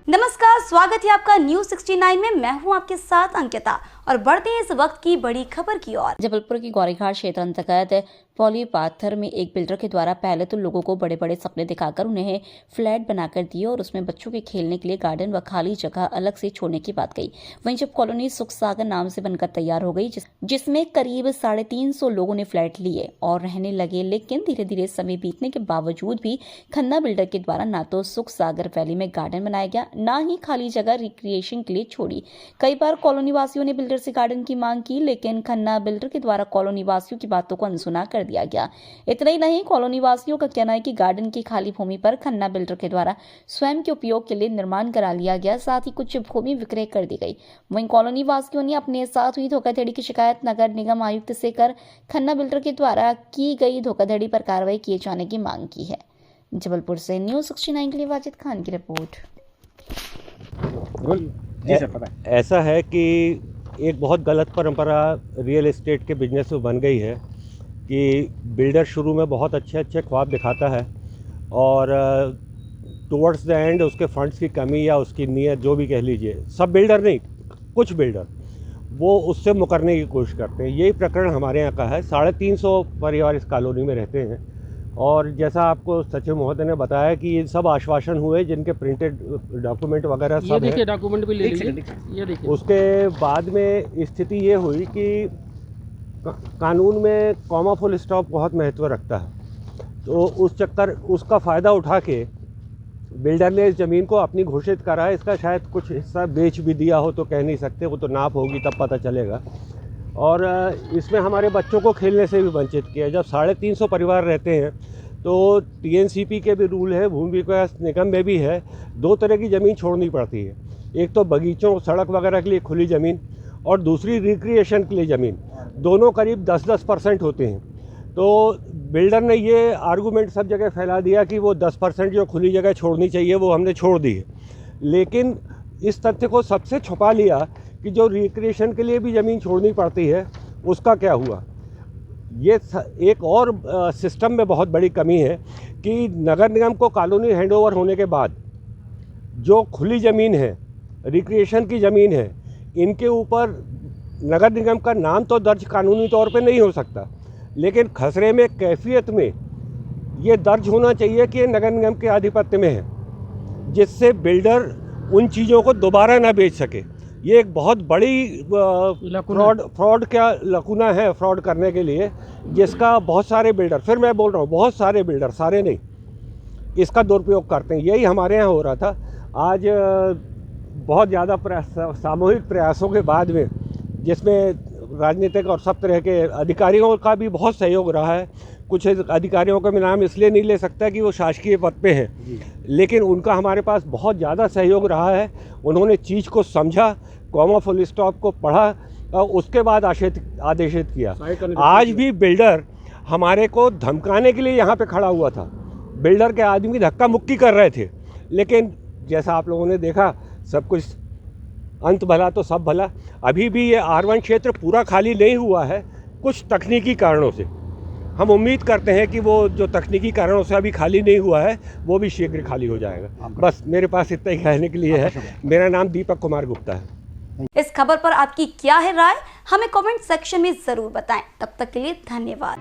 नमस्कार, स्वागत है आपका न्यूज 69 में। मैं हूं आपके साथ अंकिता और बढ़ते हैं इस वक्त की बड़ी खबर की ओर। जबलपुर की गौरीघाट क्षेत्र अंतर्गत पॉलीपाथर में एक बिल्डर के द्वारा पहले तो लोगों को बड़े बड़े सपने दिखाकर उन्हें फ्लैट बनाकर दिए और उसमें बच्चों के खेलने के लिए गार्डन व खाली जगह अलग से छोड़ने की बात कही। वहीं जब कॉलोनी सुख सागर नाम से बनकर तैयार हो गई, जिसमें करीब 350 लोगों ने फ्लैट लिए और रहने लगे, लेकिन धीरे धीरे समय बीतने के बावजूद भी खन्ना बिल्डर के द्वारा ना तो सुख सागर वैली में गार्डन बनाया गया, ना ही खाली जगह रिक्रिएशन के लिए छोड़ी। कई बार कॉलोनी वासियों ने बिल्डर से गार्डन की मांग की, लेकिन खन्ना बिल्डर के द्वारा कॉलोनी वासियों की बातों को अनसुना कर दिया गया। इतना ही नहीं, कॉलोनी वासियों का कहना है कि गार्डन की खाली भूमि पर खन्ना बिल्डर के द्वारा स्वयं के उपयोग के लिए निर्माण करा लिया गया, साथ ही कुछ भूमि विक्रय कर दी गई। वहीं कॉलोनी वासियों ने अपने साथ हुई धोखाधड़ी की शिकायत नगर निगम आयुक्त से कर खन्ना बिल्डर के द्वारा की गई धोखाधड़ी पर कार्रवाई किए जाने की मांग की है। जबलपुर से न्यूज 69 के लिए वाजिद खान की रिपोर्ट। जी सर, पता है। ऐसा है कि एक बहुत गलत परंपरा रियल एस्टेट के बिजनेस में बन गई है कि बिल्डर शुरू में बहुत अच्छे अच्छे ख्वाब दिखाता है और टुवर्ड्स द एंड उसके फंड्स की कमी या उसकी नीयत जो भी कह लीजिए, सब बिल्डर नहीं, कुछ बिल्डर वो उससे मुकरने की कोशिश करते हैं। यही प्रकरण हमारे यहाँ का है। 350 परिवार इस कॉलोनी में रहते हैं और जैसा आपको सचिव महोदय ने बताया कि ये सब आश्वासन हुए जिनके प्रिंटेड डॉक्यूमेंट वगैरह सब है। डॉक्यूमेंट भी ले लीजिए, ये देखिए। उसके बाद में स्थिति ये हुई कि कानून में कॉमा फुल स्टॉप बहुत महत्व रखता है, तो उस चक्कर उसका फ़ायदा उठा के बिल्डर ने इस ज़मीन को अपनी घोषित करा है। इसका शायद कुछ हिस्सा बेच भी दिया हो, तो कह नहीं सकते, वो तो नाप होगी तब पता चलेगा। और इसमें हमारे बच्चों को खेलने से भी वंचित किया। जब 350 परिवार रहते हैं तो टीएनसीपी के भी रूल है, भूमि विकास निगम में भी है, 2 तरह की ज़मीन छोड़नी पड़ती है। एक तो बगीचों सड़क वगैरह के लिए खुली ज़मीन और दूसरी रिक्रिएशन के लिए ज़मीन। दोनों करीब 10-10% होते हैं। तो बिल्डर ने ये आर्गूमेंट सब जगह फैला दिया कि वो 10% जो खुली जगह छोड़नी चाहिए वो हमने छोड़ दी है, लेकिन इस तथ्य को सबसे छुपा लिया कि जो रिक्रिएशन के लिए भी ज़मीन छोड़नी पड़ती है उसका क्या हुआ। ये एक और सिस्टम में बहुत बड़ी कमी है कि नगर निगम को कॉलोनी हैंडओवर होने के बाद जो खुली ज़मीन है, रिक्रिएशन की ज़मीन है, इनके ऊपर नगर निगम का नाम तो दर्ज कानूनी तौर पे नहीं हो सकता, लेकिन खसरे में कैफियत में ये दर्ज होना चाहिए कि ये नगर निगम के आधिपत्य में है, जिससे बिल्डर उन चीज़ों को दोबारा ना बेच सके। ये एक बहुत बड़ी फ्रॉड क्या लकूना है फ्रॉड करने के लिए, जिसका बहुत सारे बिल्डर, फिर मैं बोल रहा हूँ बहुत सारे बिल्डर, सारे नहीं, इसका दुरुपयोग करते हैं। यही हमारे यहाँ हो रहा था। आज बहुत ज़्यादा सामूहिक प्रयासों के बाद में, जिसमें राजनीतिक और सब तरह के अधिकारियों का भी बहुत सहयोग रहा है। कुछ अधिकारियों का मैं नाम इसलिए नहीं ले सकता कि वो शासकीय पद पे हैं, लेकिन उनका हमारे पास बहुत ज़्यादा सहयोग रहा है। उन्होंने चीज़ को समझा, कॉमा फुल स्टॉप को पढ़ा और उसके बाद आदेशित किया। आज भी बिल्डर हमारे को धमकाने के लिए यहाँ पे खड़ा हुआ था। बिल्डर के आदमी धक्का मुक्की कर रहे थे, लेकिन जैसा आप लोगों ने देखा, सब कुछ अंत भला तो सब भला। अभी भी ये R1 क्षेत्र पूरा खाली नहीं हुआ है, कुछ तकनीकी कारणों से। हम उम्मीद करते हैं कि वो जो तकनीकी कारणों से अभी खाली नहीं हुआ है वो भी शीघ्र खाली हो जाएगा। बस मेरे पास इतना ही कहने के लिए है। मेरा नाम दीपक कुमार गुप्ता है। इस खबर पर आपकी क्या है राय, हमें कमेंट सेक्शन में जरूर बताएं। तब तक के लिए धन्यवाद।